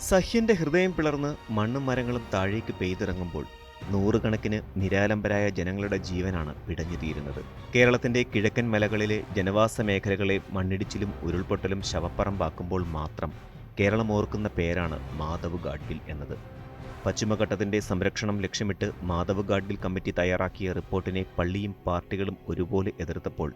സഹ്യന്റെ ഹൃദയം പിളർന്ന് മണ്ണും മരങ്ങളും താഴേക്ക് പെയ്തിറങ്ങുമ്പോൾ നൂറുകണക്കിന് നിരാലംബരായ ജനങ്ങളുടെ ജീവനാണ് പിടഞ്ഞുതീരുന്നത്. കേരളത്തിന്റെ കിഴക്കൻ മലകളിലെ ജനവാസ മേഖലകളെ മണ്ണിടിച്ചിലും ഉരുൾപൊട്ടലും ശവപ്പറമ്പാക്കുമ്പോൾ മാത്രം കേരളം ഓർക്കുന്ന പേരാണ് മാധവ് ഗാഡ്ഗിൽ എന്നത്. പശ്ചിമഘട്ടത്തിന്റെ സംരക്ഷണം ലക്ഷ്യമിട്ട് മാധവ് ഗാഡ്ഗിൽ കമ്മിറ്റി തയ്യാറാക്കിയ റിപ്പോർട്ടിനെ പള്ളിയും പാർട്ടികളും ഒരുപോലെ എതിർത്തപ്പോൾ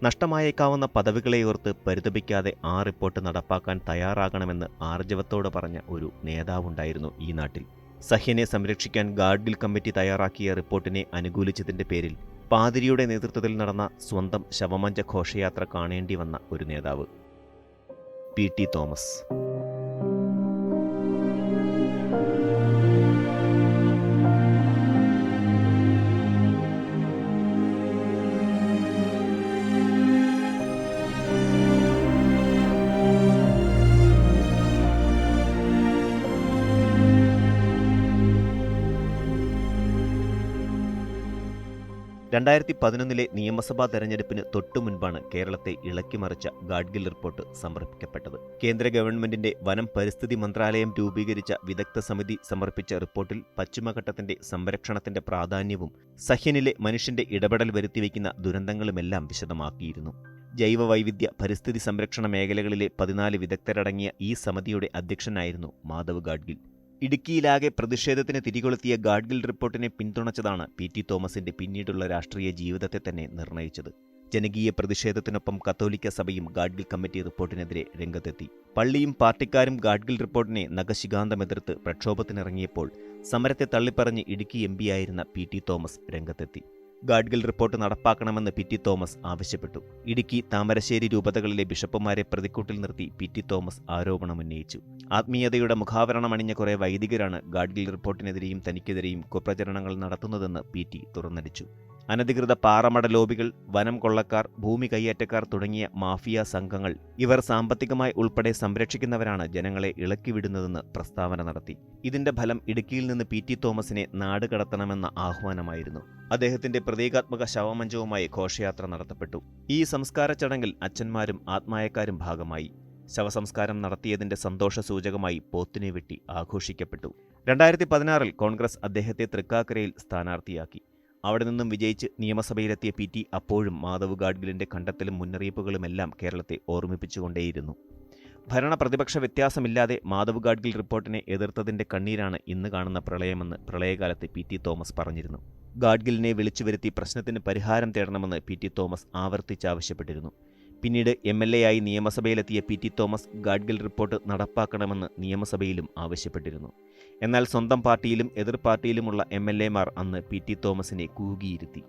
നഷ്ടമായേക്കാവുന്ന പദവികളെയോർത്ത് പരിതപിക്കാതെ ആ റിപ്പോർട്ട് നടപ്പാക്കാൻ തയ്യാറാകണമെന്ന് ആർജവത്തോടെ പറഞ്ഞ ഒരു നേതാവുണ്ടായിരുന്നു ഈ നാട്ടിൽ. സഹ്യനെ സംരക്ഷിക്കാൻ ഗാഡ്ഗിൽ കമ്മിറ്റി തയ്യാറാക്കിയ റിപ്പോർട്ടിനെ അനുകൂലിച്ചതിന്റെ പേരിൽ പാതിരിയുടെ നേതൃത്വത്തിൽ നടന്ന സ്വന്തം ശവമഞ്ച ഘോഷയാത്ര കാണേണ്ടി വന്ന ഒരു നേതാവ് പി.ടി. തോമസ്. 2011 നിയമസഭാ തെരഞ്ഞെടുപ്പിന് തൊട്ടുമുൻപാണ് കേരളത്തെ ഇളക്കിമറിച്ച ഗാഡ്ഗിൽ റിപ്പോർട്ട് സമർപ്പിക്കപ്പെട്ടത്. കേന്ദ്ര ഗവൺമെന്റിന്റെ വനം പരിസ്ഥിതി മന്ത്രാലയം രൂപീകരിച്ച വിദഗ്ധ സമിതി സമർപ്പിച്ച റിപ്പോർട്ടിൽ പശ്ചിമഘട്ടത്തിന്റെ സംരക്ഷണത്തിന്റെ പ്രാധാന്യവും സഹ്യനിലെ മനുഷ്യന്റെ ഇടപെടൽ വരുത്തിവെക്കുന്ന ദുരന്തങ്ങളുമെല്ലാം വിശദമാക്കിയിരുന്നു. ജൈവവൈവിധ്യ പരിസ്ഥിതി സംരക്ഷണ മേഖലകളിലെ 14 വിദഗ്ധരടങ്ങിയ ഈ സമിതിയുടെ അധ്യക്ഷനായിരുന്നു മാധവ് ഗാഡ്ഗിൽ. ഇടുക്കിയിലാകെ പ്രതിഷേധത്തിന് തിരികൊളുത്തിയ ഗാഡ്ഗിൽ റിപ്പോർട്ടിനെ പിന്തുണച്ചതാണ് പി.ടി. തോമസിന്റെ പിന്നീടുള്ള രാഷ്ട്രീയ ജീവിതത്തെ തന്നെ നിർണയിച്ചത്. ജനകീയ പ്രതിഷേധത്തിനൊപ്പം കത്തോലിക്ക സഭയും ഗാഡ്ഗിൽ കമ്മിറ്റി റിപ്പോർട്ടിനെതിരെ രംഗത്തെത്തി. പള്ളിയും പാർട്ടിക്കാരും ഗാഡ്ഗിൽ റിപ്പോർട്ടിനെ നഖശിഖാന്തമെതിർത്ത് പ്രക്ഷോഭത്തിനിറങ്ങിയപ്പോൾ സമരത്തെ തള്ളിപ്പറഞ്ഞ് ഇടുക്കി എം.പിയായിരുന്ന പി.ടി. തോമസ് രംഗത്തെത്തി. ഗാഡ്ഗിൽ റിപ്പോർട്ട് നടപ്പാക്കണമെന്ന് പി.ടി. തോമസ് ആവശ്യപ്പെട്ടു. ഇടുക്കി, താമരശ്ശേരി രൂപതകളിലെ ബിഷപ്പുമാരെ പ്രതിക്കൂട്ടിൽ നിർത്തി പി.ടി. തോമസ് ആരോപണമുന്നയിച്ചു. ആത്മീയതയുടെ മുഖാവരണമണിഞ്ഞ കുറെ വൈദികരാണ് ഗാഡ്ഗിൽ റിപ്പോർട്ടിനെതിരെയും തനിക്കെതിരെയും കുപ്രചരണങ്ങൾ നടത്തുന്നതെന്ന് പി.ടി. തുറന്നടിച്ചു. അനധികൃത പാറമട ലോബികൾ, വനം കൊള്ളക്കാർ, ഭൂമി കയ്യേറ്റക്കാർ തുടങ്ങിയ മാഫിയ സംഘങ്ങൾ ഇവർ സാമ്പത്തികമായി ഉൾപ്പെടെ സംരക്ഷിക്കുന്നവരാണ് ജനങ്ങളെ ഇളക്കിവിടുന്നതെന്ന് പ്രസ്താവന നടത്തി. ഇതിന്റെ ഫലം ഇടുക്കിയിൽ നിന്ന് പി.ടി. തോമസിനെ നാട് കടത്തണമെന്ന ആഹ്വാനമായിരുന്നു. അദ്ദേഹത്തിന്റെ പ്രതീകാത്മക ശവമഞ്ചവുമായി ഘോഷയാത്ര നടത്തപ്പെട്ടു. ഈ സംസ്കാര ചടങ്ങിൽ അച്ഛന്മാരും ആത്മായക്കാരും ഭാഗമായി. ശവസംസ്കാരം നടത്തിയതിന്റെ സന്തോഷ സൂചകമായി പോത്തിനെ വെട്ടി ആഘോഷിക്കപ്പെട്ടു. 2016 കോൺഗ്രസ് അദ്ദേഹത്തെ തൃക്കാക്കരയിൽ സ്ഥാനാർത്ഥിയാക്കി. അവിടെ നിന്നും വിജയിച്ച് നിയമസഭയിലെത്തിയ പി.ടി. അപ്പോഴും മാധവ് ഗാഡ്ഗിലിന്റെ കണ്ടെത്തലും മുന്നറിയിപ്പുകളുമെല്ലാം കേരളത്തെ ഓർമ്മിപ്പിച്ചുകൊണ്ടേയിരുന്നു. ഭരണ പ്രതിപക്ഷ വ്യത്യാസമില്ലാതെ മാധവ് ഗാഡ്ഗിൽ റിപ്പോർട്ടിനെ എതിർത്തതിന്റെ കണ്ണീരാണ് ഇന്ന് കാണുന്ന പ്രളയമെന്ന് പ്രളയകാലത്ത് പി.ടി. തോമസ് പറഞ്ഞിരുന്നു. ഗാഡ്ഗിലിനെ വിളിച്ചുവരുത്തി പ്രശ്നത്തിന് പരിഹാരം തേടണമെന്ന് പി.ടി. തോമസ് ആവർത്തിച്ചാവശ്യപ്പെട്ടിരുന്നു. പിന്നീട് എം.എൽ.എ. ആയി നിയമസഭയിലെത്തിയ പി.ടി. തോമസ് ഗാഡ്ഗിൽ റിപ്പോർട്ട് നടപ്പാക്കണമെന്ന് നിയമസഭയിലും ആവശ്യപ്പെട്ടിരുന്നു. എന്നാൽ സ്വന്തം പാർട്ടിയിലും എതിർ പാർട്ടിയിലുമുള്ള എം.എൽ.എമാർ അന്ന് പി.ടി. തോമസിനെ കൂകിയിരുത്തി.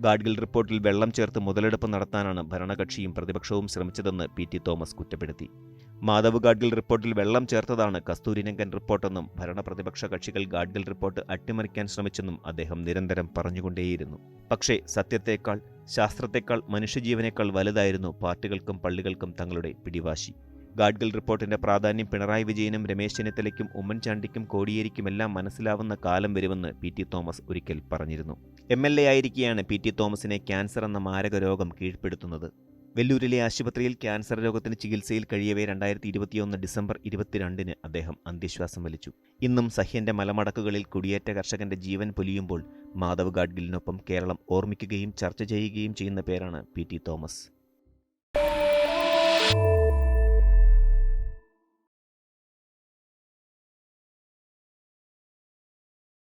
ഗാഡ്ഗിൽ റിപ്പോർട്ടിൽ വെള്ളം ചേർത്ത് മുതലെടുപ്പ് നടത്താനാണ് ഭരണകക്ഷിയും പ്രതിപക്ഷവും ശ്രമിച്ചതെന്ന് പി.ടി. തോമസ് കുറ്റപ്പെടുത്തി. മാധവ് ഗാഡ്ഗിൽ റിപ്പോർട്ടിൽ വെള്ളം ചേർത്തതാണ് കസ്തൂരിരംഗൻ റിപ്പോർട്ടെന്നും ഭരണപ്രതിപക്ഷ കക്ഷികൾ ഗാഡ്ഗിൽ റിപ്പോർട്ട് അട്ടിമറിക്കാൻ ശ്രമിച്ചെന്നും അദ്ദേഹം നിരന്തരം പറഞ്ഞുകൊണ്ടേയിരുന്നു. പക്ഷേ സത്യത്തേക്കാൾ, ശാസ്ത്രത്തെക്കാൾ, മനുഷ്യജീവനേക്കാൾ വലുതായിരുന്നു പാർട്ടികൾക്കും പള്ളികൾക്കും തങ്ങളുടെ പിടിവാശി. ഗാഡ്ഗിൽ റിപ്പോർട്ടിന്റെ പ്രാധാന്യം പിണറായി വിജയനും രമേശ് ചെന്നിത്തലയ്ക്കും ഉമ്മൻചാണ്ടിക്കും കോടിയേരിക്കുമെല്ലാം മനസ്സിലാവുന്ന കാലം വരുമെന്ന് പി.ടി. തോമസ് ഒരിക്കൽ പറഞ്ഞിരുന്നു. എം.എൽ.എ. ആയിരിക്കെയാണ് പി.ടി. തോമസിനെ ക്യാൻസർ എന്ന മാരക രോഗം കീഴ്പ്പെടുത്തുന്നത്. വെല്ലൂരിലെ ആശുപത്രിയിൽ ക്യാൻസർ രോഗത്തിന് ചികിത്സയിൽ കഴിയവേ 2021 ഡിസംബർ 22 അദ്ദേഹം അന്ത്യശ്വാസം വലിച്ചു. ഇന്നും സഹ്യന്റെ മലമടക്കുകളിൽ കുടിയേറ്റ കർഷകന്റെ ജീവൻ പൊലിയുമ്പോൾ മാധവ് ഗാഡ്ഗിലിനൊപ്പം കേരളം ഓർമ്മിക്കുകയും ചർച്ച ചെയ്യുകയും ചെയ്യുന്ന പേരാണ് പി.ടി. തോമസ്.